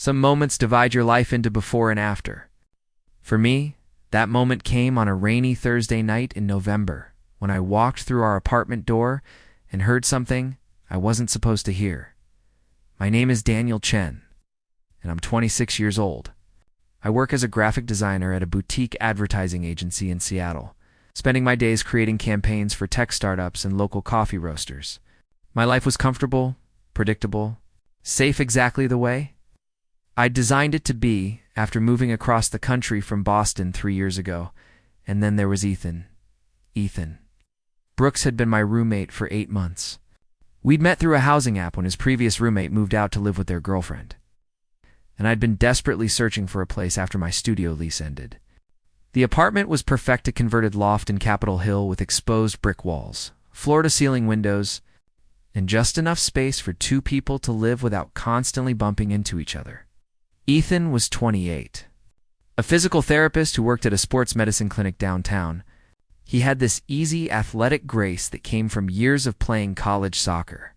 Some moments divide your life into before and after. For me, that moment came on a rainy Thursday night in November when I walked through our apartment door and heard something I wasn't supposed to hear. My name is Daniel Chen, and I'm 26 years old. I work as a graphic designer at a boutique advertising agency in Seattle, spending my days creating campaigns for tech startups and local coffee roasters. My life was comfortable, predictable, safe exactly the way I'd designed it to be after moving across the country from Boston 3 years ago. And then there was Ethan. Brooks had been my roommate for 8 months. We'd met through a housing app when his previous roommate moved out to live with their girlfriend. And I'd been desperately searching for a place after my studio lease ended. The apartment was perfect, a converted loft in Capitol Hill with exposed brick walls, floor-to-ceiling windows, and just enough space for 2 people to live without constantly bumping into each other. Ethan was 28. A physical therapist who worked at a sports medicine clinic downtown. He had this easy, athletic grace that came from years of playing college soccer,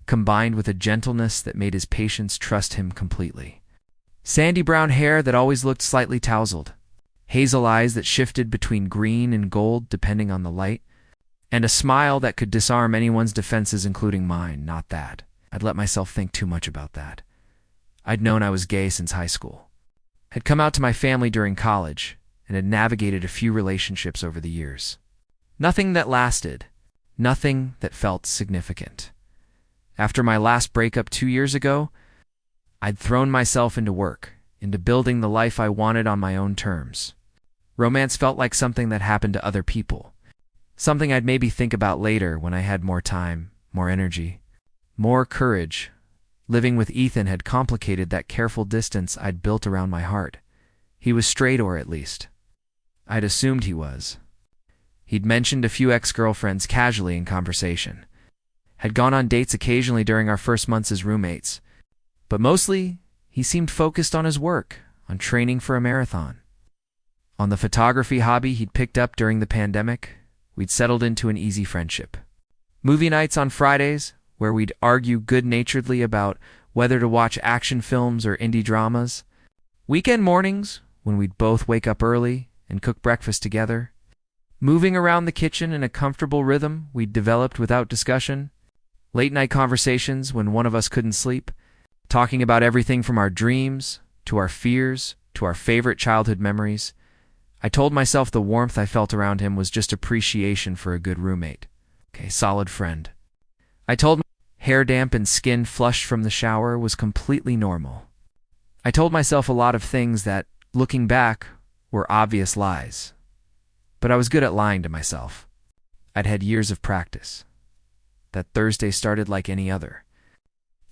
combined with a gentleness that made his patients trust him completely. Sandy brown hair that always looked slightly tousled, hazel eyes that shifted between green and gold depending on the light, and a smile that could disarm anyone's defenses, including mine. Not that I'd let myself think too much about that. I'd known I was gay since high school, had come out to my family during college, and had navigated a few relationships over the years. Nothing that lasted, nothing that felt significant. After my last breakup 2 years ago, I'd thrown myself into work, into building the life I wanted on my own terms. Romance felt like something that happened to other people, something I'd maybe think about later when I had more time, more energy, more courage. Living with Ethan had complicated that careful distance I'd built around my heart. He was straight, or at least I'd assumed he was. He'd mentioned a few ex-girlfriends casually in conversation, had gone on dates occasionally during our first months as roommates, but mostly he seemed focused on his work, on training for a marathon. On the photography hobby he'd picked up during the pandemic, we'd settled into an easy friendship. Movie nights on Fridays, where we'd argue good-naturedly about whether to watch action films or indie dramas. Weekend mornings, when we'd both wake up early and cook breakfast together. Moving around the kitchen in a comfortable rhythm we'd developed without discussion. Late-night conversations when one of us couldn't sleep, talking about everything from our dreams, to our fears, to our favorite childhood memories. I told myself the warmth I felt around him was just appreciation for a good roommate. Solid friend. I told hair damp and skin flushed from the shower was completely normal. I told myself a lot of things that, looking back, were obvious lies. But I was good at lying to myself. I'd had years of practice. That Thursday started like any other.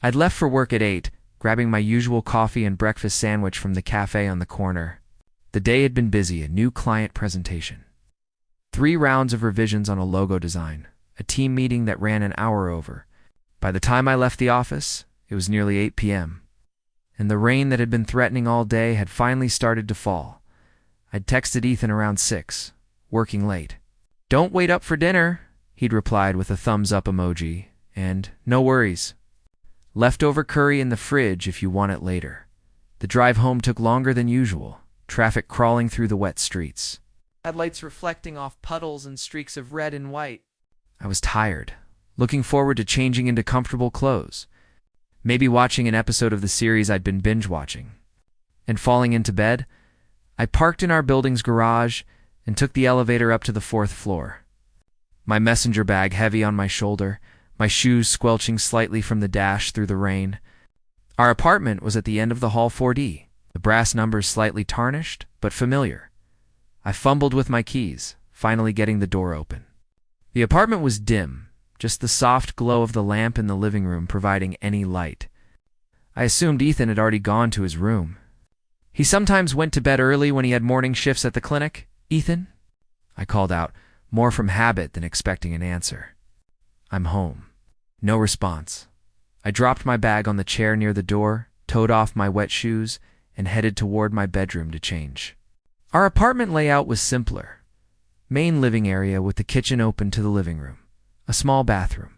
I'd left for work at 8, grabbing my usual coffee and breakfast sandwich from the cafe on the corner. The day had been busy, a new client presentation, 3 rounds of revisions on a logo design, a team meeting that ran an hour over. By the time I left the office, it was nearly 8 p.m., and the rain that had been threatening all day had finally started to fall. I'd texted Ethan around 6, working late. "Don't wait up for dinner," he'd replied with a thumbs-up emoji, and "no worries. Leftover curry in the fridge if you want it later." The drive home took longer than usual, traffic crawling through the wet streets, headlights reflecting off puddles and streaks of red and white. I was tired, looking forward to changing into comfortable clothes, maybe watching an episode of the series I'd been binge-watching. And falling into bed, I parked in our building's garage and took the elevator up to the 4th floor. My messenger bag heavy on my shoulder, my shoes squelching slightly from the dash through the rain. Our apartment was at the end of the hall 4D, the brass numbers slightly tarnished, but familiar. I fumbled with my keys, finally getting the door open. The apartment was dim, just the soft glow of the lamp in the living room providing any light. I assumed Ethan had already gone to his room. He sometimes went to bed early when he had morning shifts at the clinic. "Ethan?" I called out, more from habit than expecting an answer. "I'm home." No response. I dropped my bag on the chair near the door, toed off my wet shoes, and headed toward my bedroom to change. Our apartment layout was simpler. Main living area with the kitchen open to the living room, a small bathroom,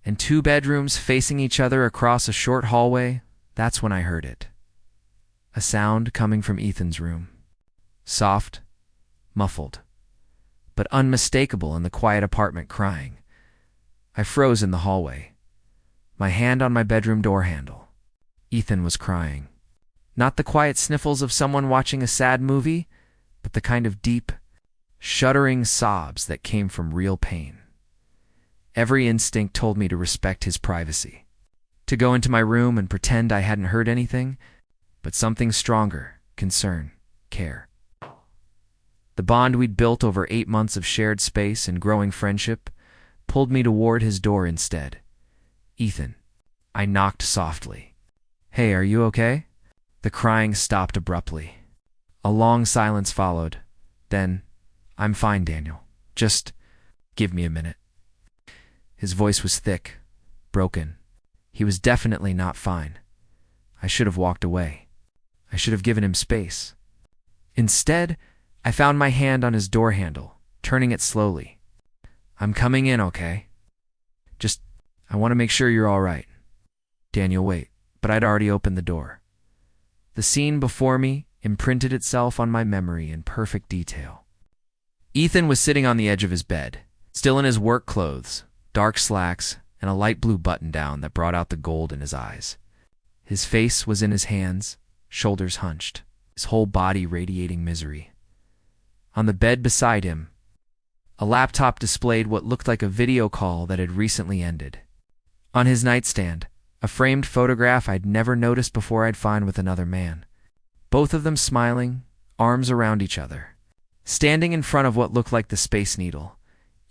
and 2 bedrooms facing each other across a short hallway. That's when I heard it. a sound coming from Ethan's room. Soft, muffled, but unmistakable in the quiet apartment, crying. I froze in the hallway, my hand on my bedroom door handle. Ethan was crying. Not the quiet sniffles of someone watching a sad movie, but the kind of deep, shuddering sobs that came from real pain. Every instinct told me to respect his privacy, to go into my room and pretend I hadn't heard anything, but something stronger, concern, care. The bond we'd built over 8 months of shared space and growing friendship pulled me toward his door instead. Ethan. I knocked softly. Hey, are you okay? The crying stopped abruptly. A long silence followed. Then, I'm fine, Daniel. Just give me a minute. His voice was thick, broken. He was definitely not fine. I should have walked away. I should have given him space. Instead, I found my hand on his door handle, turning it slowly. I'm coming in, okay? I want to make sure you're all right. Daniel, wait, but I'd already opened the door. The scene before me imprinted itself on my memory in perfect detail. Ethan was sitting on the edge of his bed, still in his work clothes, dark slacks, and a light blue button-down that brought out the gold in his eyes. His face was in his hands, shoulders hunched, his whole body radiating misery. On the bed beside him, a laptop displayed what looked like a video call that had recently ended. On his nightstand, a framed photograph I'd never noticed before I'd find with another man. Both of them smiling, arms around each other. Standing in front of what looked like the Space Needle,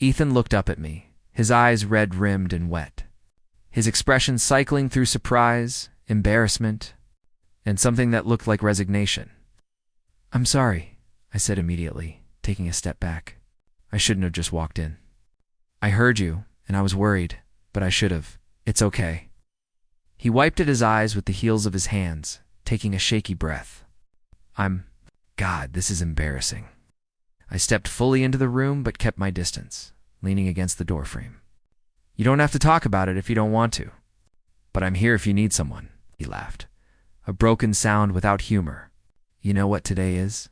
Ethan looked up at me, his eyes red-rimmed and wet. His expression cycling through surprise, embarrassment, and something that looked like resignation. I'm sorry, I said immediately, taking a step back. I shouldn't have just walked in. I heard you, and I was worried, but I should have. It's okay. He wiped at his eyes with the heels of his hands, taking a shaky breath. God, this is embarrassing. I stepped fully into the room but kept my distance, leaning against the doorframe. You don't have to talk about it if you don't want to. But I'm here if you need someone, he laughed. A broken sound without humor. You know what today is?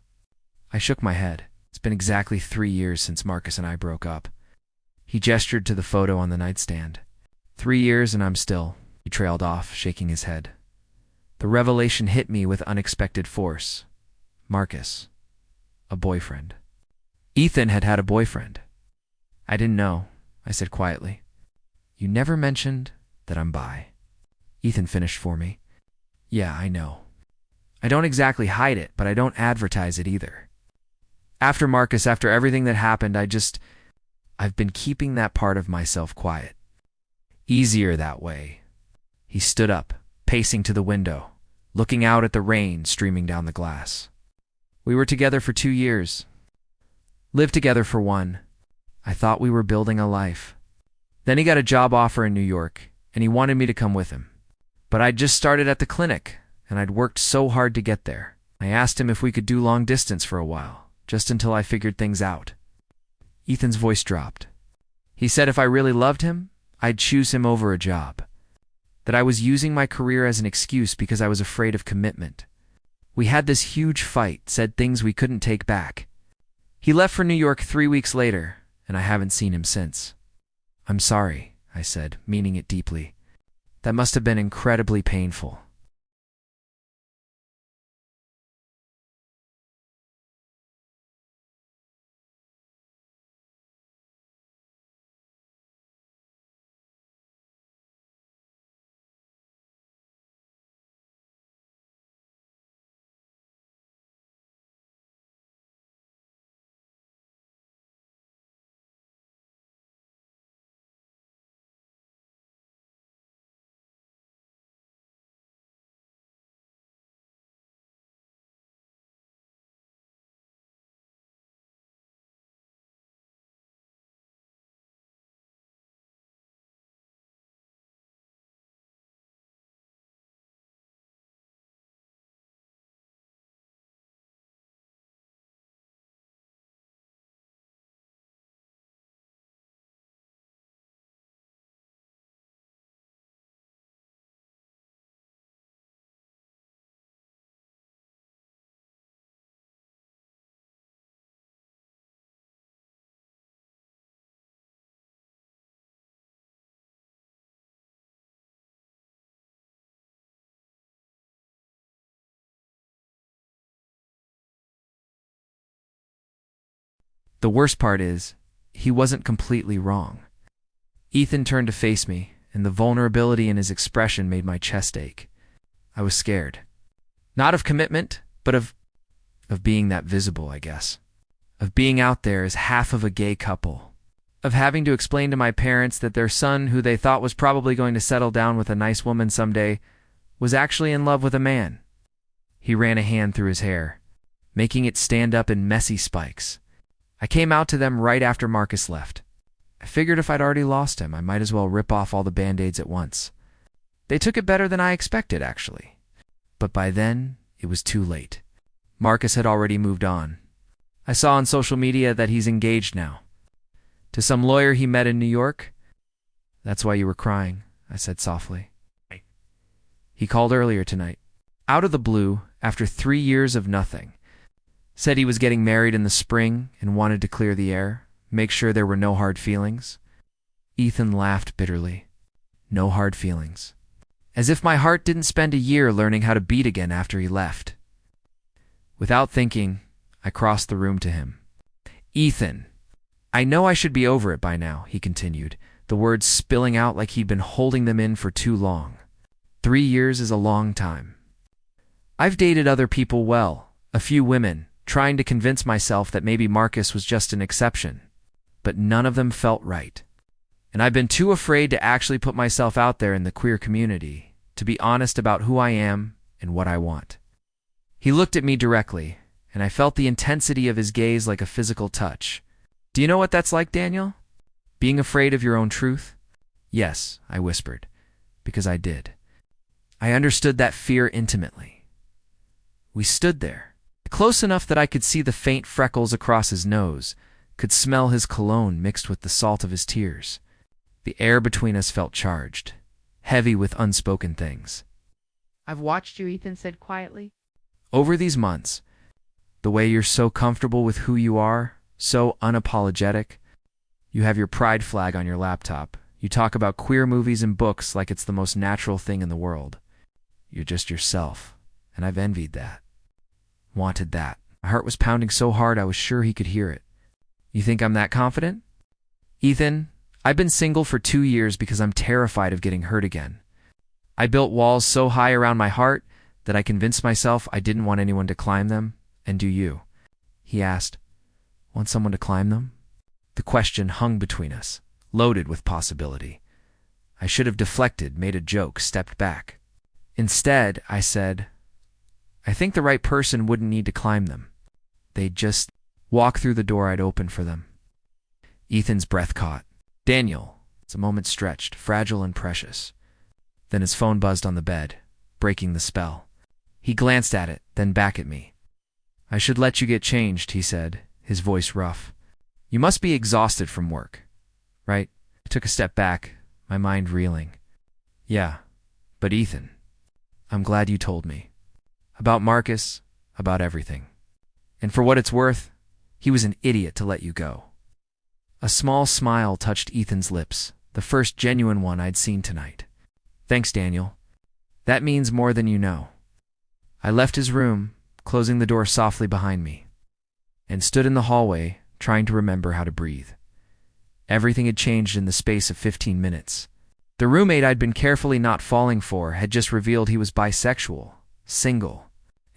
I shook my head. It's been exactly 3 years since Marcus and I broke up. He gestured to the photo on the nightstand. 3 years and I'm still, he trailed off, shaking his head. The revelation hit me with unexpected force. Marcus. A boyfriend. Ethan had had a boyfriend. I didn't know, I said quietly. You never mentioned that I'm bi. Ethan finished for me. Yeah, I know. I don't exactly hide it, but I don't advertise it either. After Marcus, after everything that happened, I've been keeping that part of myself quiet. Easier that way. He stood up, pacing to the window, looking out at the rain streaming down the glass. We were together for 2 years. Lived together for 1. I thought we were building a life. Then he got a job offer in New York, and he wanted me to come with him. But I'd just started at the clinic, and I'd worked so hard to get there. I asked him if we could do long distance for a while, just until I figured things out. Ethan's voice dropped. He said if I really loved him, I'd choose him over a job. That I was using my career as an excuse because I was afraid of commitment. We had this huge fight, said things we couldn't take back. He left for New York 3 weeks later, and I haven't seen him since. I'm sorry, I said, meaning it deeply. That must have been incredibly painful. The worst part is, he wasn't completely wrong. Ethan turned to face me, and the vulnerability in his expression made my chest ache. I was scared. Not of commitment, but of being that visible, I guess. Of being out there as half of a gay couple. Of having to explain to my parents that their son, who they thought was probably going to settle down with a nice woman someday, was actually in love with a man. He ran a hand through his hair, making it stand up in messy spikes. I came out to them right after Marcus left. I figured if I'd already lost him, I might as well rip off all the band-aids at once. They took it better than I expected, actually. But by then, it was too late. Marcus had already moved on. I saw on social media that he's engaged now. To some lawyer he met in New York. That's why you were crying, I said softly. He called earlier tonight. Out of the blue, after 3 years of nothing. Said he was getting married in the spring and wanted to clear the air, make sure there were no hard feelings. Ethan laughed bitterly. No hard feelings. As if my heart didn't spend a year learning how to beat again after he left. Without thinking, I crossed the room to him. Ethan, I know I should be over it by now, he continued, the words spilling out like he'd been holding them in for too long. 3 years is a long time. I've dated other people well, a few women, trying to convince myself that maybe Marcus was just an exception. But none of them felt right. And I've been too afraid to actually put myself out there in the queer community, to be honest about who I am and what I want. He looked at me directly, and I felt the intensity of his gaze like a physical touch. Do you know what that's like, Daniel? Being afraid of your own truth? Yes, I whispered, because I did. I understood that fear intimately. We stood there, close enough that I could see the faint freckles across his nose, could smell his cologne mixed with the salt of his tears. The air between us felt charged, heavy with unspoken things. I've watched you, Ethan said quietly. Over these months, the way you're so comfortable with who you are, so unapologetic. You have your pride flag on your laptop. You talk about queer movies and books like it's the most natural thing in the world. You're just yourself, and I've envied that. Wanted that. My heart was pounding so hard I was sure he could hear it. You think I'm that confident? Ethan, I've been single for 2 years because I'm terrified of getting hurt again. I built walls so high around my heart that I convinced myself I didn't want anyone to climb them, and do you? He asked. Want someone to climb them? The question hung between us, loaded with possibility. I should have deflected, made a joke, stepped back. Instead, I said, I think the right person wouldn't need to climb them. They'd just walk through the door I'd open for them. Ethan's breath caught. Daniel. It's a moment stretched, fragile and precious. Then his phone buzzed on the bed, breaking the spell. He glanced at it, then back at me. I should let you get changed, he said, his voice rough. You must be exhausted from work, right? I took a step back, my mind reeling. Yeah, but Ethan, I'm glad you told me. About Marcus, about everything. And for what it's worth, he was an idiot to let you go. A small smile touched Ethan's lips, the first genuine one I'd seen tonight. Thanks, Daniel. That means more than you know. I left his room, closing the door softly behind me, and stood in the hallway, trying to remember how to breathe. Everything had changed in the space of 15 minutes. The roommate I'd been carefully not falling for had just revealed he was bisexual, single,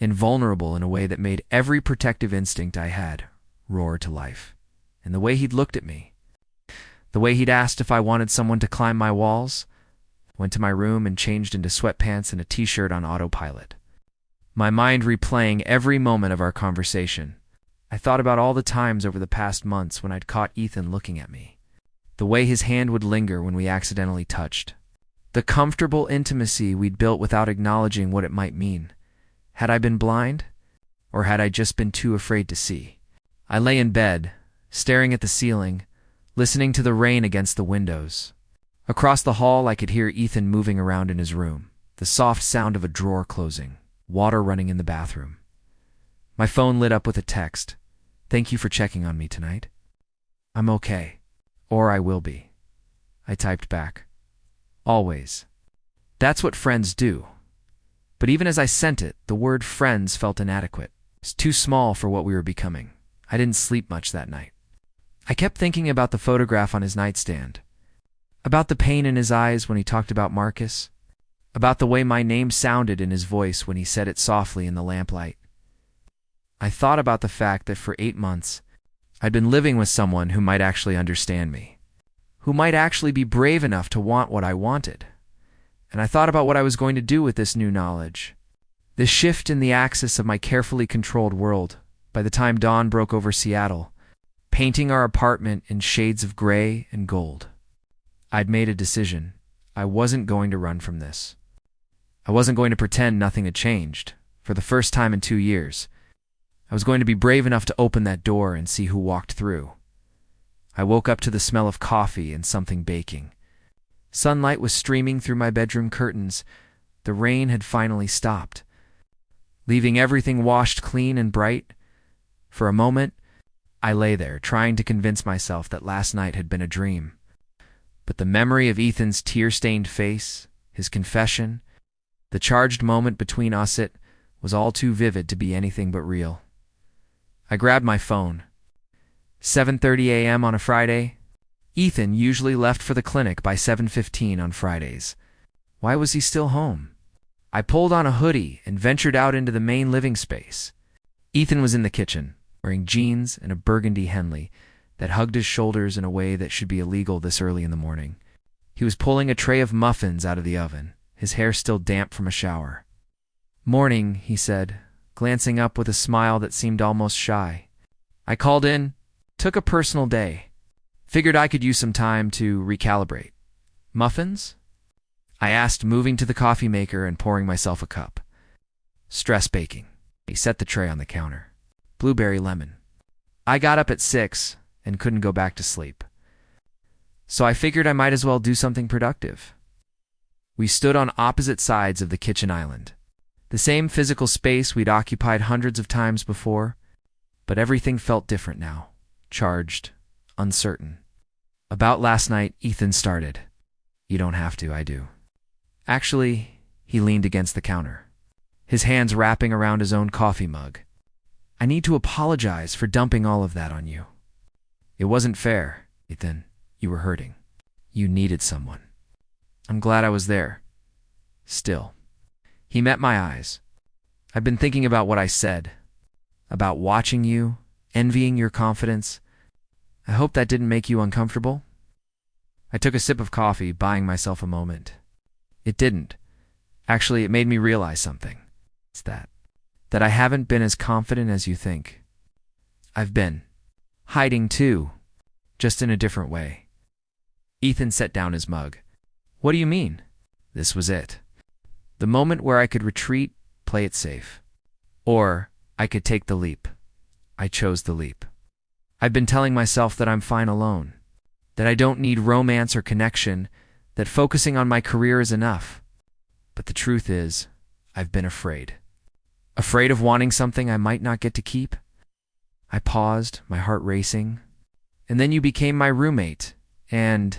and vulnerable in a way that made every protective instinct I had roar to life. And the way he'd looked at me, the way he'd asked if I wanted someone to climb my walls, went to my room and changed into sweatpants and a t-shirt on autopilot. My mind replaying every moment of our conversation. I thought about all the times over the past months when I'd caught Ethan looking at me. The way his hand would linger when we accidentally touched. The comfortable intimacy we'd built without acknowledging what it might mean. Had I been blind? Or had I just been too afraid to see? I lay in bed, staring at the ceiling, listening to the rain against the windows. Across the hall, I could hear Ethan moving around in his room, the soft sound of a drawer closing, water running in the bathroom. My phone lit up with a text. Thank you for checking on me tonight. I'm okay. Or I will be. I typed back. Always. That's what friends do. But even as I sent it, the word friends felt inadequate. It's too small for what we were becoming. I didn't sleep much that night. I kept thinking about the photograph on his nightstand, about the pain in his eyes when he talked about Marcus, about the way my name sounded in his voice when he said it softly in the lamplight. I thought about the fact that for 8 months, I'd been living with someone who might actually understand me, who might actually be brave enough to want what I wanted. And I thought about what I was going to do with this new knowledge, this shift in the axis of my carefully controlled world by the time dawn broke over Seattle, painting our apartment in shades of gray and gold. I'd made a decision. I wasn't going to run from this. I wasn't going to pretend nothing had changed. For the first time in 2 years, I was going to be brave enough to open that door and see who walked through. I woke up to the smell of coffee and something baking. Sunlight was streaming through my bedroom curtains. The rain had finally stopped, leaving everything washed clean and bright. For a moment, I lay there, trying to convince myself that last night had been a dream. But the memory of Ethan's tear-stained face, his confession, the charged moment between us, it was all too vivid to be anything but real. I grabbed my phone. 7:30 a.m. on a Friday. Ethan usually left for the clinic by 7:15 on Fridays. Why was he still home? I pulled on a hoodie and ventured out into the main living space. Ethan was in the kitchen, wearing jeans and a burgundy Henley that hugged his shoulders in a way that should be illegal this early in the morning. He was pulling a tray of muffins out of the oven, his hair still damp from a shower. "Morning," he said, glancing up with a smile that seemed almost shy. I called in, took a personal day. Figured I could use some time to recalibrate. "Muffins?" I asked, moving to the coffee maker and pouring myself a cup. "Stress baking." He set the tray on the counter. "Blueberry lemon." I got up at 6 and couldn't go back to sleep. So I figured I might as well do something productive. We stood on opposite sides of the kitchen island. The same physical space we'd occupied hundreds of times before, but everything felt different now, charged, uncertain. "About last night," Ethan started. "You don't have to, I do." Actually, he leaned against the counter, his hands wrapping around his own coffee mug. "I need to apologize for dumping all of that on you. It wasn't fair, Ethan. You were hurting. You needed someone. I'm glad I was there. Still." He met my eyes. "I've been thinking about what I said, about watching you, envying your confidence. I hope that didn't make you uncomfortable." I took a sip of coffee, buying myself a moment. It didn't. Actually, it made me realize something. It's that I haven't been as confident as you think. I've been hiding too, just in a different way. Ethan set down his mug. "What do you mean?" This was it. The moment where I could retreat, play it safe. Or I could take the leap. I chose the leap. I've been telling myself that I'm fine alone, that I don't need romance or connection, that focusing on my career is enough. But the truth is, I've been afraid. Afraid of wanting something I might not get to keep. I paused, my heart racing. And then you became my roommate, and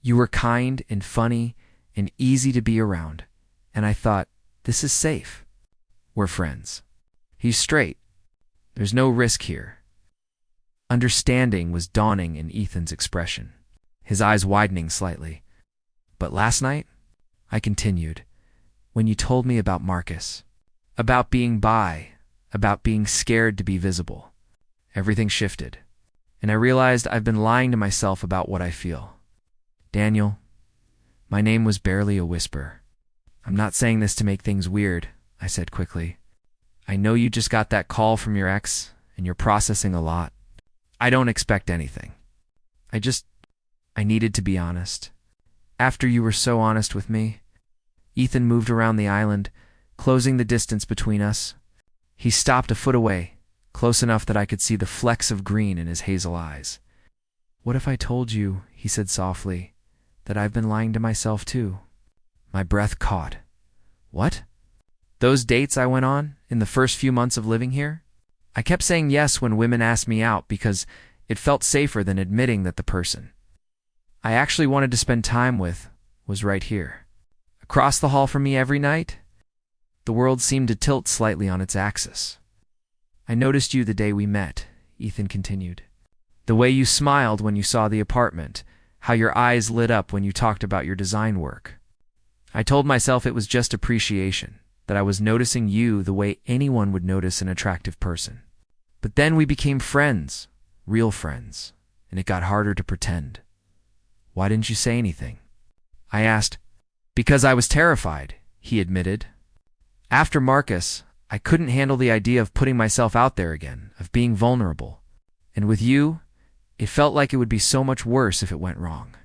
You were kind and funny and easy to be around, and I thought, this is safe. We're friends. He's straight. There's no risk here. Understanding was dawning in Ethan's expression, his eyes widening slightly. But last night, I continued, when you told me about Marcus, about being bi, about being scared to be visible, everything shifted, and I realized I've been lying to myself about what I feel. Daniel, my name was barely a whisper. I'm not saying this to make things weird, I said quickly. I know you just got that call from your ex, and you're processing a lot. I don't expect anything. I needed to be honest. After you were so honest with me, Ethan moved around the island, closing the distance between us. He stopped a foot away, close enough that I could see the flecks of green in his hazel eyes. What if I told you, he said softly, that I've been lying to myself too? My breath caught. What? Those dates I went on in the first few months of living here? I kept saying yes when women asked me out because it felt safer than admitting that the person I actually wanted to spend time with was right here. Across the hall from me every night, the world seemed to tilt slightly on its axis. I noticed you the day we met, Ethan continued. The way you smiled when you saw the apartment, how your eyes lit up when you talked about your design work. I told myself it was just appreciation, that I was noticing you the way anyone would notice an attractive person. But then we became friends, real friends, and it got harder to pretend. Why didn't you say anything? I asked. Because I was terrified, he admitted. After Marcus, I couldn't handle the idea of putting myself out there again, of being vulnerable. And with you, it felt like it would be so much worse if it went wrong.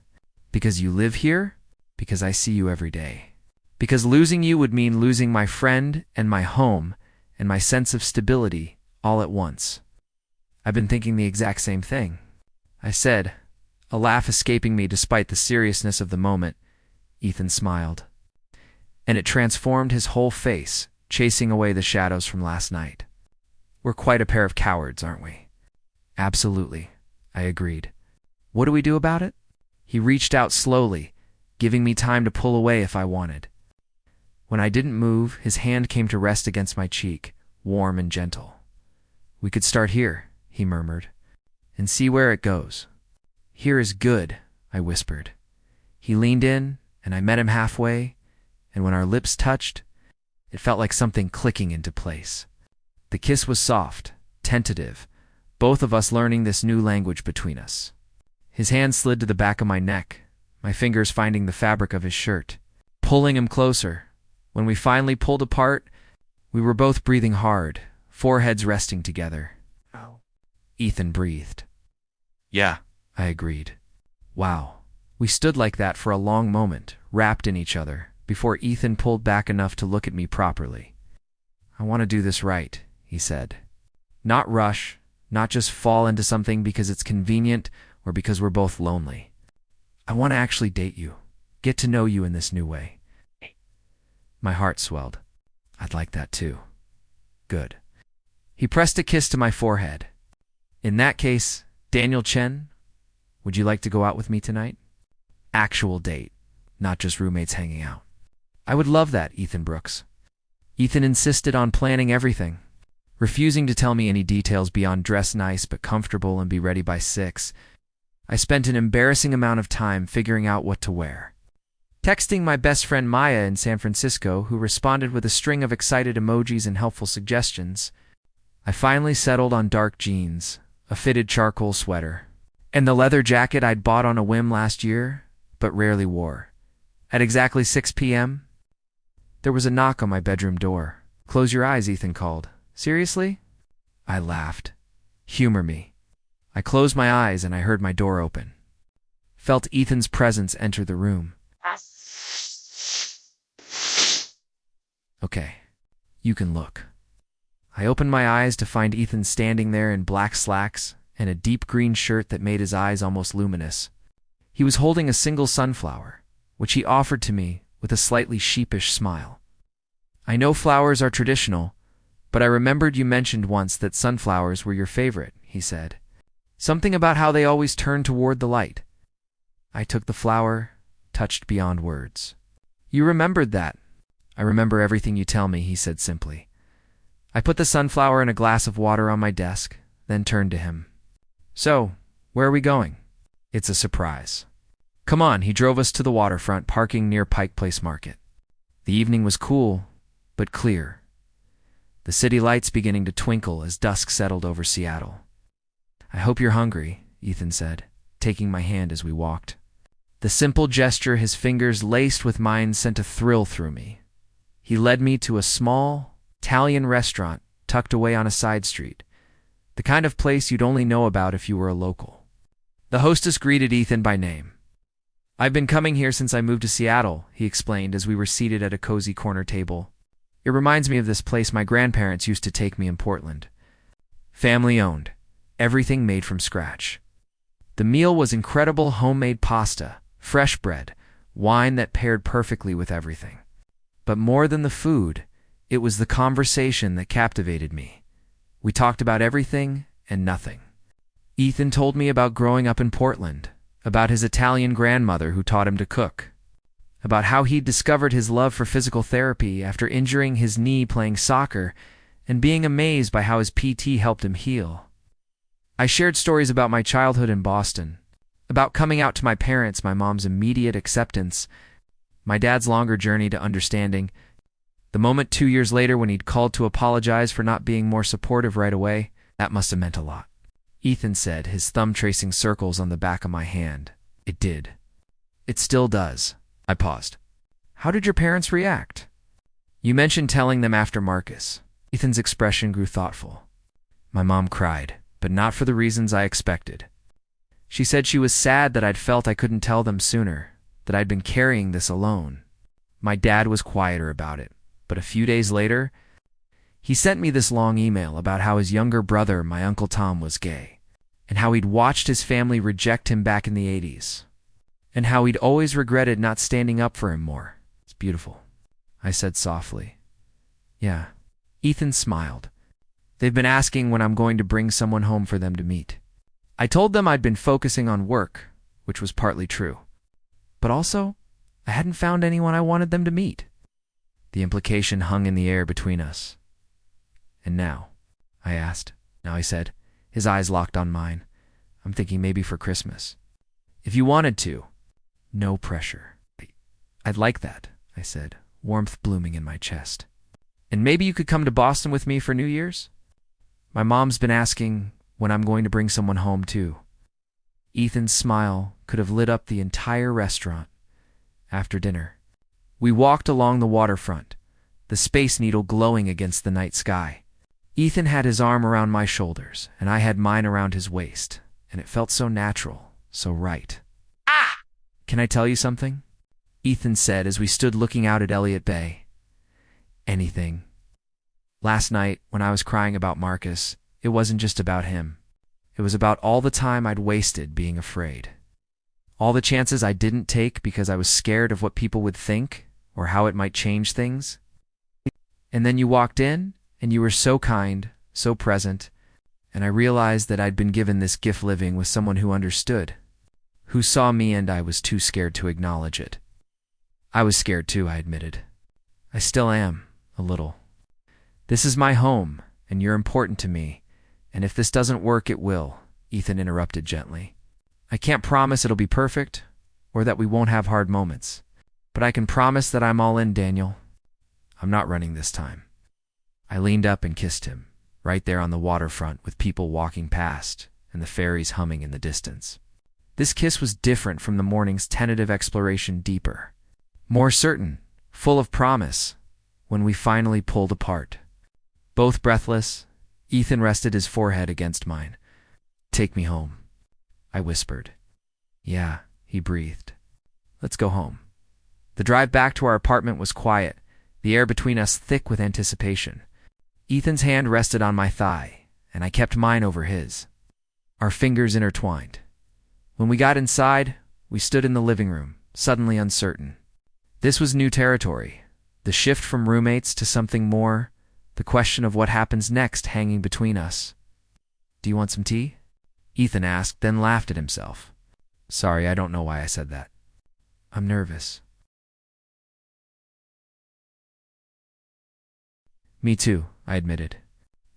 Because you live here, because I see you every day. Because losing you would mean losing my friend and my home and my sense of stability all at once. I've been thinking the exact same thing, I said, a laugh escaping me despite the seriousness of the moment. Ethan smiled, and it transformed his whole face, chasing away the shadows from last night. We're quite a pair of cowards, aren't we? Absolutely, I agreed. What do we do about it? He reached out slowly, giving me time to pull away if I wanted. When I didn't move, his hand came to rest against my cheek, warm and gentle. We could start here, he murmured, and see where it goes. Here is good, I whispered. He leaned in, and I met him halfway, and when our lips touched, it felt like something clicking into place. The kiss was soft, tentative, both of us learning this new language between us. His hand slid to the back of my neck, my fingers finding the fabric of his shirt, pulling him closer. When we finally pulled apart, we were both breathing hard, foreheads resting together. Oh. Ethan breathed. Yeah, I agreed. Wow. We stood like that for a long moment, wrapped in each other, before Ethan pulled back enough to look at me properly. I want to do this right, he said. Not rush, not just fall into something because it's convenient or because we're both lonely. I want to actually date you, get to know you in this new way. My heart swelled. I'd like that too. Good. He pressed a kiss to my forehead. In that case, Daniel Chen, would you like to go out with me tonight? Actual date, not just roommates hanging out. I would love that, Ethan Brooks. Ethan insisted on planning everything, refusing to tell me any details beyond dress nice but comfortable and be ready by 6. I spent an embarrassing amount of time figuring out what to wear. Texting my best friend Maya in San Francisco, who responded with a string of excited emojis and helpful suggestions, I finally settled on dark jeans, a fitted charcoal sweater, and the leather jacket I'd bought on a whim last year, but rarely wore. At exactly 6 p.m., there was a knock on my bedroom door. Close your eyes, Ethan called. Seriously? I laughed. Humor me. I closed my eyes and I heard my door open. Felt Ethan's presence enter the room. Okay, you can look. I opened my eyes to find Ethan standing there in black slacks and a deep green shirt that made his eyes almost luminous. He was holding a single sunflower, which he offered to me with a slightly sheepish smile. I know flowers are traditional, but I remembered you mentioned once that sunflowers were your favorite, he said. Something about how they always turn toward the light. I took the flower, touched beyond words. You remembered that. I remember everything you tell me, he said simply. I put the sunflower in a glass of water on my desk, then turned to him. So, where are we going? It's a surprise. Come on, he drove us to the waterfront, parking near Pike Place Market. The evening was cool, but clear. The city lights beginning to twinkle as dusk settled over Seattle. I hope you're hungry, Ethan said, taking my hand as we walked. The simple gesture, his fingers laced with mine, sent a thrill through me. He led me to a small Italian restaurant tucked away on a side street, the kind of place you'd only know about if you were a local. The hostess greeted Ethan by name. I've been coming here since I moved to Seattle, he explained as we were seated at a cozy corner table. It reminds me of this place my grandparents used to take me in Portland. Family owned, everything made from scratch. The meal was incredible: homemade pasta, fresh bread, wine that paired perfectly with everything. But more than the food, it was the conversation that captivated me. We talked about everything and nothing. Ethan told me about growing up in Portland, about his Italian grandmother who taught him to cook, about how he'd discovered his love for physical therapy after injuring his knee playing soccer and being amazed by how his PT helped him heal. I shared stories about my childhood in Boston, about coming out to my parents, my mom's immediate acceptance, my dad's longer journey to understanding, the moment 2 years later when he'd called to apologize for not being more supportive right away. That must have meant a lot. Ethan said, his thumb tracing circles on the back of my hand. It did. It still does. I paused. How did your parents react? You mentioned telling them after Marcus. Ethan's expression grew thoughtful. My mom cried, but not for the reasons I expected. She said she was sad that I'd felt I couldn't tell them sooner, that I'd been carrying this alone. My dad was quieter about it, but a few days later, he sent me this long email about how his younger brother, my Uncle Tom, was gay, and how he'd watched his family reject him back in the 80s, and how he'd always regretted not standing up for him more. It's beautiful, I said softly. Yeah. Ethan smiled. They've been asking when I'm going to bring someone home for them to meet. I told them I'd been focusing on work, which was partly true. But also, I hadn't found anyone I wanted them to meet. The implication hung in the air between us. And now? I asked. Now, he said, his eyes locked on mine. I'm thinking maybe for Christmas. If you wanted to. No pressure. I'd like that, I said, warmth blooming in my chest. And maybe you could come to Boston with me for New Year's? My mom's been asking when I'm going to bring someone home, too. Ethan's smile could have lit up the entire restaurant. After dinner, we walked along the waterfront, the Space Needle glowing against the night sky. Ethan had his arm around my shoulders, and I had mine around his waist, and it felt so natural, so right. Ah! Can I tell you something? Ethan said as we stood looking out at Elliott Bay. Anything. Last night, when I was crying about Marcus, it wasn't just about him. It was about all the time I'd wasted being afraid. All the chances I didn't take because I was scared of what people would think or how it might change things. And then you walked in, and you were so kind, so present, and I realized that I'd been given this gift living with someone who understood, who saw me, and I was too scared to acknowledge it. I was scared too, I admitted. I still am, a little. This is my home, and you're important to me, and if this doesn't work, it will, Ethan interrupted gently. I can't promise it'll be perfect, or that we won't have hard moments, but I can promise that I'm all in, Daniel. I'm not running this time. I leaned up and kissed him, right there on the waterfront with people walking past and the ferries humming in the distance. This kiss was different from the morning's tentative exploration, deeper, more certain, full of promise, when we finally pulled apart. Both breathless, Ethan rested his forehead against mine. Take me home, I whispered. Yeah, he breathed. Let's go home. The drive back to our apartment was quiet, the air between us thick with anticipation. Ethan's hand rested on my thigh, and I kept mine over his. Our fingers intertwined. When we got inside, we stood in the living room, suddenly uncertain. This was new territory, the shift from roommates to something more, the question of what happens next hanging between us. Do you want some tea? Ethan asked, then laughed at himself. Sorry, I don't know why I said that. I'm nervous. Me too, I admitted.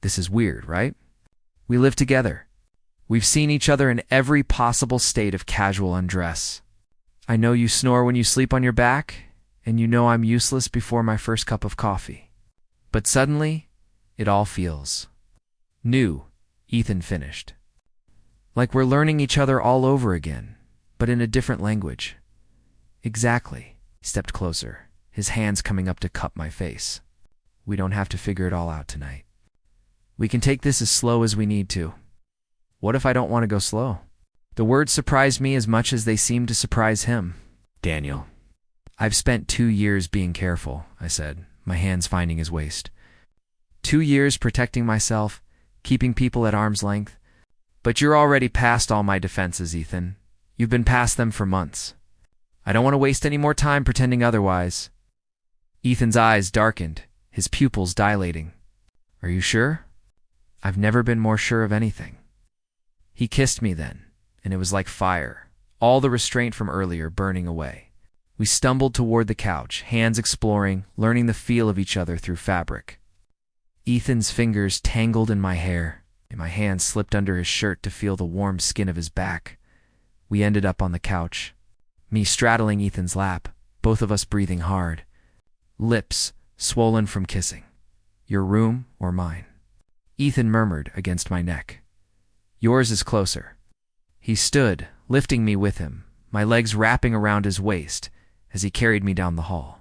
This is weird, right? We live together. We've seen each other in every possible state of casual undress. I know you snore when you sleep on your back, and you know I'm useless before my first cup of coffee. But suddenly, it all feels new, Ethan finished. Like we're learning each other all over again, but in a different language. Exactly. He stepped closer, his hands coming up to cup my face. We don't have to figure it all out tonight. We can take this as slow as we need to. What if I don't want to go slow? The words surprised me as much as they seemed to surprise him. Daniel. I've spent 2 years being careful, I said, my hands finding his waist. 2 years protecting myself, keeping people at arm's length. But you're already past all my defenses, Ethan. You've been past them for months. I don't want to waste any more time pretending otherwise. Ethan's eyes darkened, his pupils dilating. Are you sure? I've never been more sure of anything. He kissed me then, and it was like fire, all the restraint from earlier burning away. We stumbled toward the couch, hands exploring, learning the feel of each other through fabric. Ethan's fingers tangled in my hair, and my hands slipped under his shirt to feel the warm skin of his back. We ended up on the couch, me straddling Ethan's lap, both of us breathing hard, lips swollen from kissing. Your room or mine? Ethan murmured against my neck. Yours is closer. He stood, lifting me with him, my legs wrapping around his waist as he carried me down the hall.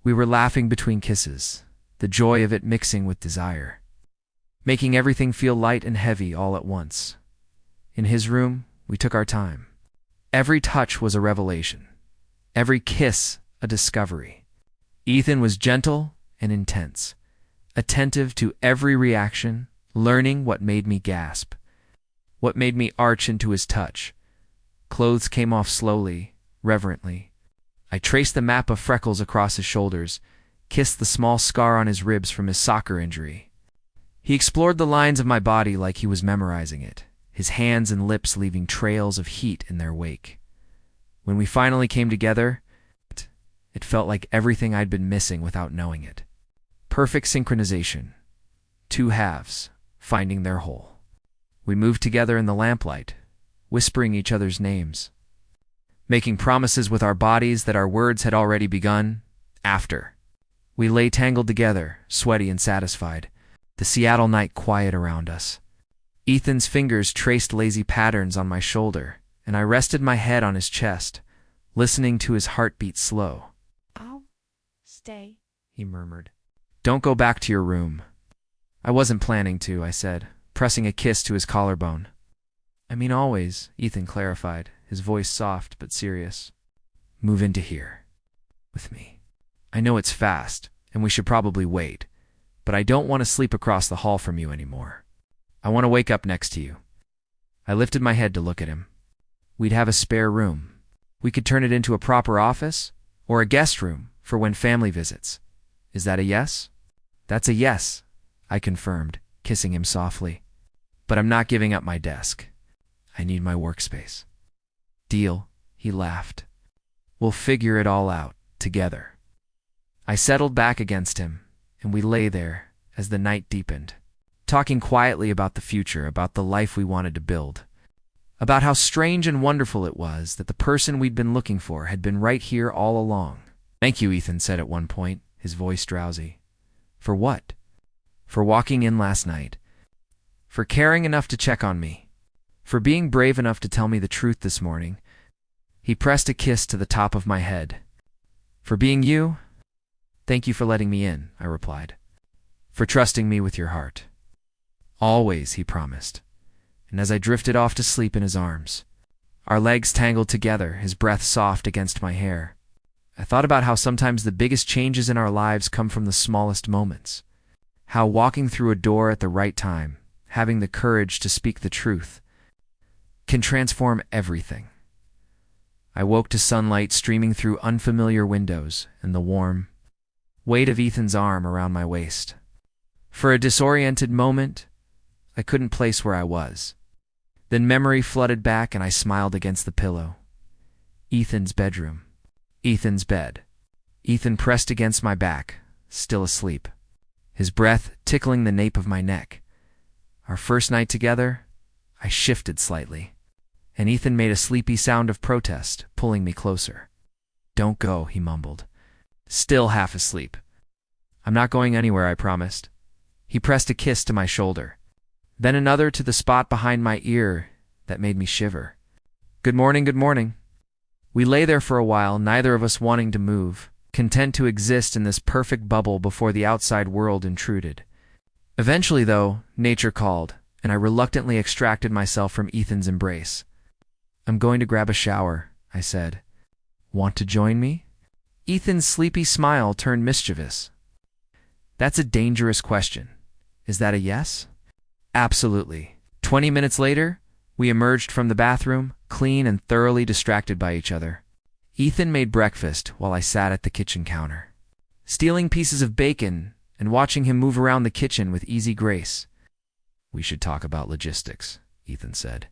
We were laughing between kisses, the joy of it mixing with desire, making everything feel light and heavy all at once. In his room, we took our time. Every touch was a revelation, every kiss a discovery. Ethan was gentle and intense, attentive to every reaction, learning what made me gasp, what made me arch into his touch. Clothes came off slowly, reverently. I traced the map of freckles across his shoulders, kissed the small scar on his ribs from his soccer injury. He explored the lines of my body like he was memorizing it, his hands and lips leaving trails of heat in their wake. When we finally came together, it felt like everything I'd been missing without knowing it. Perfect synchronization. 2 halves, finding their whole. We moved together in the lamplight, whispering each other's names, making promises with our bodies that our words had already begun. After. We lay tangled together, sweaty and satisfied, the Seattle night quiet around us. Ethan's fingers traced lazy patterns on my shoulder, and I rested my head on his chest, listening to his heartbeat slow. I'll stay, he murmured. Don't go back to your room. I wasn't planning to, I said, pressing a kiss to his collarbone. I mean always, Ethan clarified, his voice soft but serious. Move into here. With me. I know it's fast, and we should probably wait, but I don't want to sleep across the hall from you anymore. I want to wake up next to you. I lifted my head to look at him. We'd have a spare room. We could turn it into a proper office, or a guest room for when family visits. Is that a yes? That's a yes, I confirmed, kissing him softly. But I'm not giving up my desk. I need my workspace. Deal, he laughed. We'll figure it all out, together. I settled back against him, and we lay there as the night deepened, talking quietly about the future, about the life we wanted to build, about how strange and wonderful it was that the person we'd been looking for had been right here all along. Thank you, Ethan said at one point, his voice drowsy. For what? For walking in last night. For caring enough to check on me. For being brave enough to tell me the truth this morning. He pressed a kiss to the top of my head. For being you? Thank you for letting me in, I replied. For trusting me with your heart. Always, he promised. And as I drifted off to sleep in his arms, our legs tangled together, his breath soft against my hair, I thought about how sometimes the biggest changes in our lives come from the smallest moments. How walking through a door at the right time, having the courage to speak the truth, can transform everything. I woke to sunlight streaming through unfamiliar windows and the warm weight of Ethan's arm around my waist. For a disoriented moment, I couldn't place where I was. Then memory flooded back and I smiled against the pillow. Ethan's bedroom. Ethan's bed. Ethan pressed against my back, still asleep, his breath tickling the nape of my neck. Our first night together, I shifted slightly, and Ethan made a sleepy sound of protest, pulling me closer. "Don't go," he mumbled, still half asleep. "I'm not going anywhere, I promised." He pressed a kiss to my shoulder, then another to the spot behind my ear that made me shiver. Good morning, good morning." We lay there for a while, neither of us wanting to move, content to exist in this perfect bubble before the outside world intruded. Eventually, though, nature called, and I reluctantly extracted myself from Ethan's embrace. "I'm going to grab a shower," I said. "Want to join me?" Ethan's sleepy smile turned mischievous. "That's a dangerous question. Is that a yes?" "Absolutely." 20 minutes later, we emerged from the bathroom, clean and thoroughly distracted by each other. Ethan made breakfast while I sat at the kitchen counter, stealing pieces of bacon and watching him move around the kitchen with easy grace. "We should talk about logistics," Ethan said,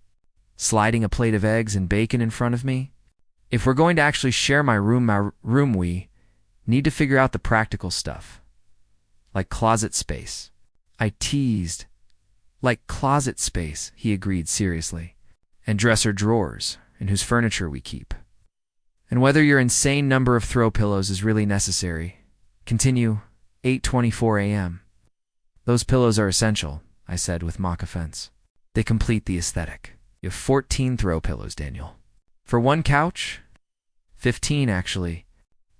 sliding a plate of eggs and bacon in front of me. "If we're going to actually share my room, we need to figure out the practical stuff. Like closet space." I teased. "Like closet space," he agreed seriously. "And dresser drawers, in whose furniture we keep. And whether your insane number of throw pillows is really necessary." Continue, 8:24 a.m. "Those pillows are essential," I said with mock offense. "They complete the aesthetic. You have 14 throw pillows, Daniel. For one couch? 15, actually.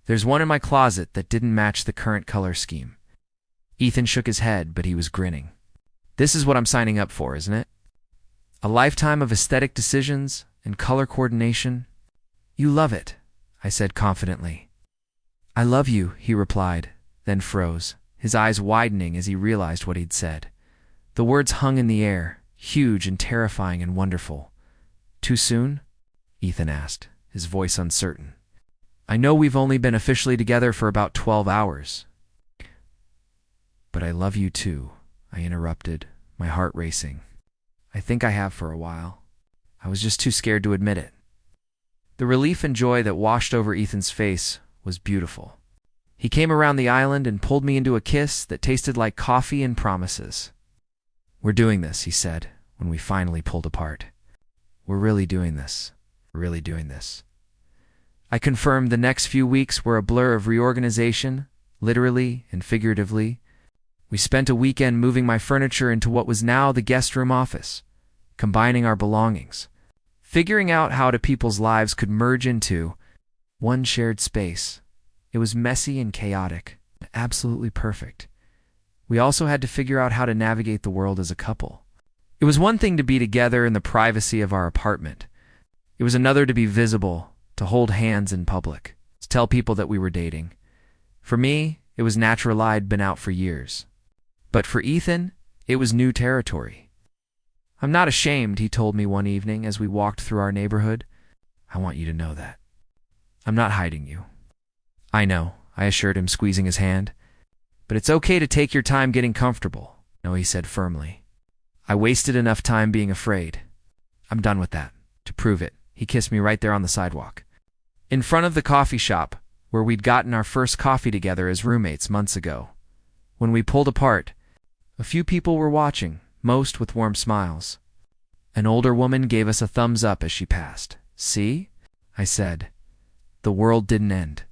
There's one in my closet that didn't match the current color scheme." Ethan shook his head, but he was grinning. "This is what I'm signing up for, isn't it? A lifetime of aesthetic decisions and color coordination." "You love it," I said confidently. "I love you," he replied, then froze, his eyes widening as he realized what he'd said. The words hung in the air, huge and terrifying and wonderful. "Too soon?" Ethan asked, his voice uncertain. "I know we've only been officially together for about 12 hours. "But I love you too," I interrupted, my heart racing. "I think I have for a while. I was just too scared to admit it." The relief and joy that washed over Ethan's face was beautiful. He came around the island and pulled me into a kiss that tasted like coffee and promises. "We're doing this," he said, when we finally pulled apart. "We're really doing this. Really doing this." I confirmed the next few weeks were a blur of reorganization, literally and figuratively. We spent a weekend moving my furniture into what was now the guest room office, combining our belongings, figuring out how people's lives could merge into one shared space. It was messy and chaotic, but absolutely perfect. We also had to figure out how to navigate the world as a couple. It was one thing to be together in the privacy of our apartment. It was another to be visible, to hold hands in public, to tell people that we were dating. For me, it was natural. I'd been out for years. But for Ethan, it was new territory. "I'm not ashamed," he told me one evening as we walked through our neighborhood. "I want you to know that. I'm not hiding you." "I know," I assured him, squeezing his hand. "But it's okay to take your time getting comfortable." "No," he said firmly. "I wasted enough time being afraid. I'm done with that. To prove it, he kissed me right there on the sidewalk, in front of the coffee shop where we'd gotten our first coffee together as roommates months ago. When we pulled apart, a few people were watching, most with warm smiles. An older woman gave us a thumbs up as she passed. "See?" I said. "The world didn't end."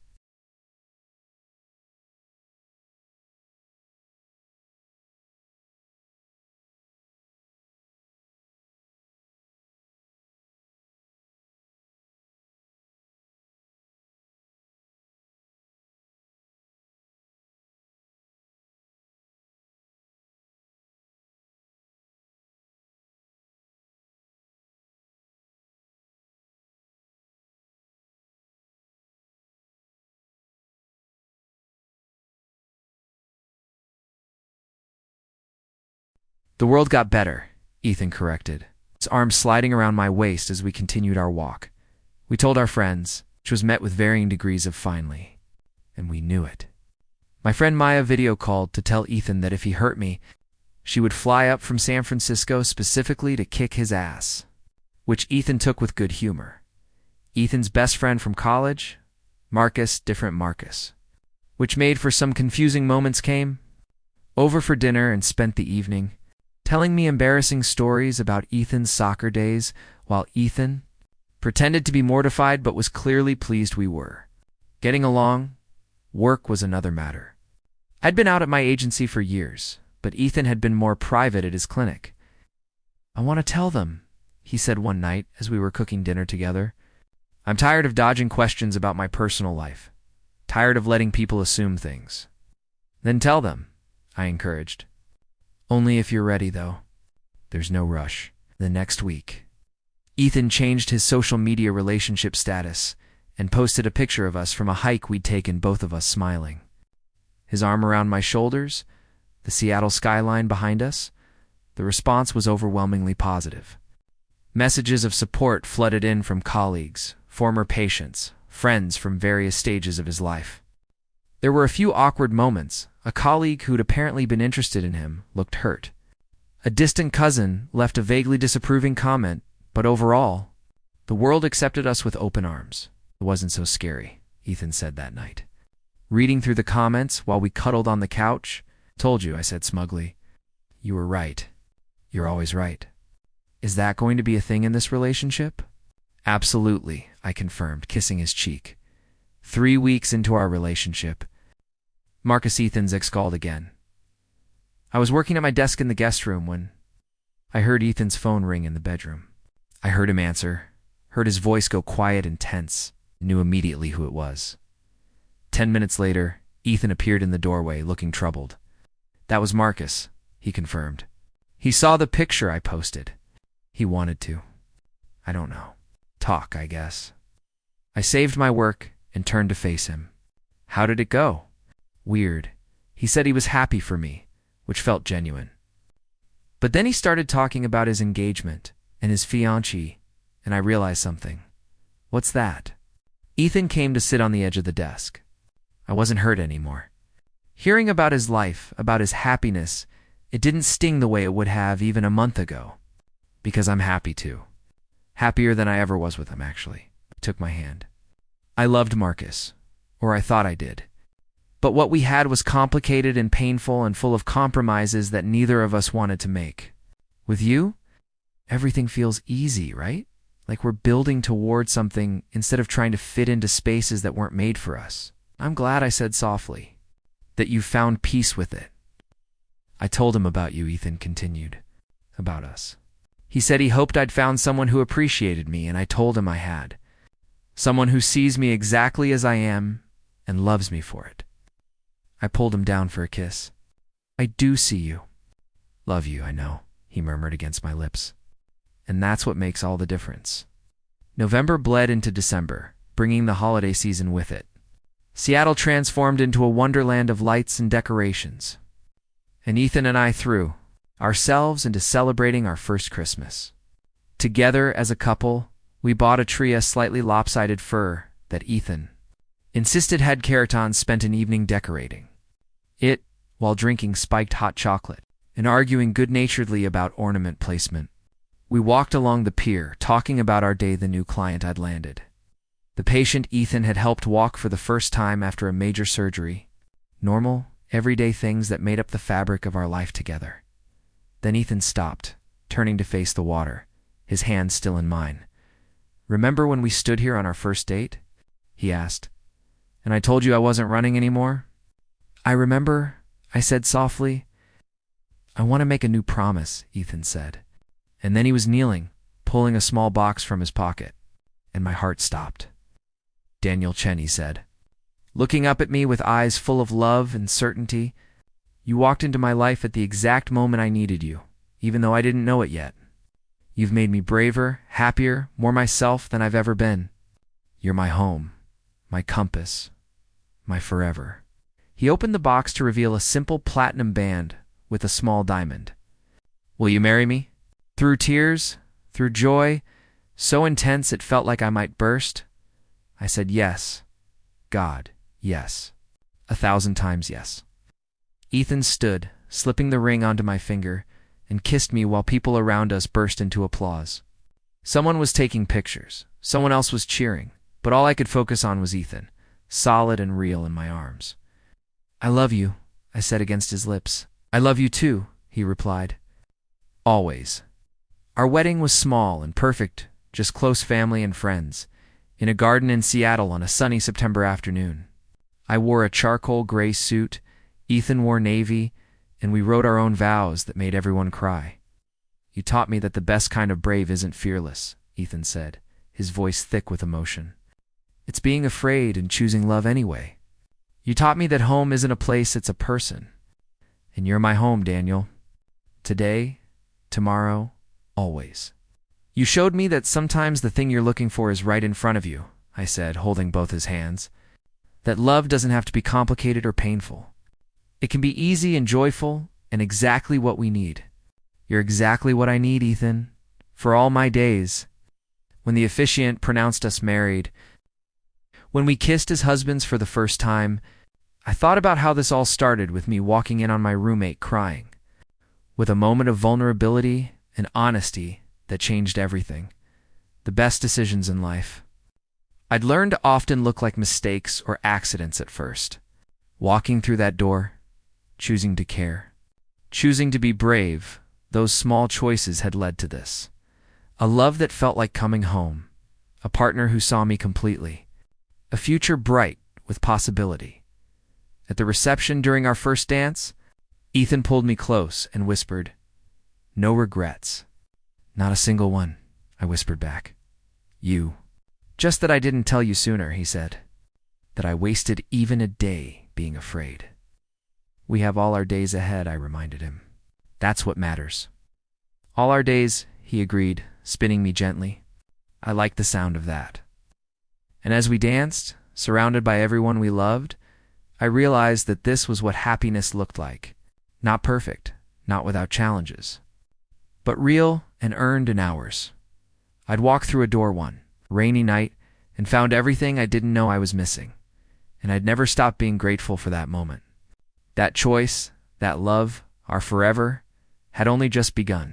"The world got better," Ethan corrected, his arm sliding around my waist as we continued our walk. "We told our friends," which was met with varying degrees of finally. And we knew it. My friend Maya video called to tell Ethan that if he hurt me, she would fly up from San Francisco specifically to kick his ass. which Ethan took with good humor. Ethan's best friend from college, Marcus, different Marcus, which made for some confusing moments came over for dinner and spent the evening telling me embarrassing stories about Ethan's soccer days while Ethan pretended to be mortified but was clearly pleased we were getting along. Work was another matter. I'd been out at my agency for years, but Ethan had been more private at his clinic. "I want to tell them," he said one night as we were cooking dinner together. "I'm tired of dodging questions about my personal life. Tired of letting people assume things." "Then tell them," I encouraged. "Only if you're ready, though. There's no rush." The next week, Ethan changed his social media relationship status and posted a picture of us from a hike we'd taken, both of us smiling. His arm around my shoulders, the Seattle skyline behind us. The response was overwhelmingly positive. Messages of support flooded in from colleagues, former patients, friends from various stages of his life. There were a few awkward moments. A colleague who'd apparently been interested in him looked hurt. A distant cousin left a vaguely disapproving comment, but overall, the world accepted us with open arms. "It wasn't so scary," Ethan said that night. Reading through the comments while we cuddled on the couch. "Told you," I said smugly. "You were right. You're always right." "Is that going to be a thing in this relationship?" "Absolutely," I confirmed, kissing his cheek. 3 weeks into our relationship, Marcus Ethan's ex called again. I was working at my desk in the guest room when I heard Ethan's phone ring in the bedroom. I heard him answer, heard his voice go quiet and tense, knew immediately who it was. 10 minutes later, Ethan appeared in the doorway, looking troubled. "That was Marcus," he confirmed. "He saw the picture I posted. He wanted to. I don't know. Talk, I guess." I saved my work and turned to face him. "How did it go?" "Weird. He said he was happy for me, which felt genuine. But then he started talking about his engagement and his fiancée, and I realized something." "What's that?" Ethan came to sit on the edge of the desk. I wasn't hurt anymore. Hearing about his life, about his happiness, it didn't sting the way it would have even a month ago. Because I'm happy too. Happier than I ever was with him, actually. He took my hand. I loved Marcus, or I thought I did. But what we had was complicated and painful and full of compromises that neither of us wanted to make. With you, everything feels easy, right? Like we're building toward something instead of trying to fit into spaces that weren't made for us. "I'm glad," I said softly, "that you found peace with it." I told him about you, Ethan continued. About us. He said he hoped I'd found someone who appreciated me, and I told him I had. Someone who sees me exactly as I am and loves me for it. I pulled him down for a kiss. "I do see you." "Love you, I know," he murmured against my lips. And that's what makes all the difference. November bled into December, bringing the holiday season with it. Seattle transformed into a wonderland of lights and decorations. And Ethan and I threw ourselves into celebrating our first Christmas. Together as a couple, we bought a tree of slightly lopsided fir that Ethan insisted had Keraton spent an evening decorating. It, while drinking spiked hot chocolate and arguing good-naturedly about ornament placement. We walked along the pier, talking about our day the new client I'd landed. The patient Ethan had helped walk for the first time after a major surgery. Normal, everyday things that made up the fabric of our life together. Then Ethan stopped, turning to face the water, his hand still in mine. "Remember when we stood here on our first date?" he asked. "And I told you I wasn't running anymore?" "I remember," I said softly. "I want to make a new promise," Ethan said. And then he was kneeling, pulling a small box from his pocket, and my heart stopped. "Daniel Chen," he said, looking up at me with eyes full of love and certainty. "You walked into my life at the exact moment I needed you, even though I didn't know it yet. You've made me braver, happier, more myself than I've ever been. You're my home, my compass, my forever." He opened the box to reveal a simple platinum band with a small diamond. "Will you marry me?" Through tears, through joy, so intense it felt like I might burst, I said yes. God, yes. 1,000 times yes. Ethan stood, slipping the ring onto my finger, and kissed me while people around us burst into applause. Someone was taking pictures. Someone else was cheering. But all I could focus on was Ethan, solid and real in my arms. "I love you," I said against his lips. "I love you too," he replied. Always. Our wedding was small and perfect, just close family and friends, in a garden in Seattle on a sunny September afternoon. I wore a charcoal gray suit, Ethan wore navy, and we wrote our own vows that made everyone cry. "You taught me that the best kind of brave isn't fearless," Ethan said, his voice thick with emotion. "It's being afraid and choosing love anyway. You taught me that home isn't a place, it's a person. And you're my home, Daniel. Today, tomorrow, always." "You showed me that sometimes the thing you're looking for is right in front of you," I said, holding both his hands. "That love doesn't have to be complicated or painful. It can be easy and joyful and exactly what we need. You're exactly what I need, Ethan, for all my days." When the officiant pronounced us married, when we kissed as husbands for the first time, I thought about how this all started with me walking in on my roommate crying, with a moment of vulnerability and honesty that changed everything. The best decisions in life. I'd learned to often look like mistakes or accidents at first. Walking through that door, choosing to care, choosing to be brave, those small choices had led to this. A love that felt like coming home, a partner who saw me completely, a future bright with possibility. At the reception during our first dance, Ethan pulled me close and whispered, "No regrets." "Not a single one," I whispered back. "You." "Just that I didn't tell you sooner," he said. "That I wasted even a day being afraid." "We have all our days ahead," I reminded him. "That's what matters." "All our days," he agreed, spinning me gently. I liked the sound of that. And as we danced, surrounded by everyone we loved, I realized that this was what happiness looked like. Not perfect, not without challenges, but real and earned in ours. I'd walked through a door one rainy night and found everything I didn't know I was missing, and I'd never stopped being grateful for that moment. That choice, that love, our forever, had only just begun.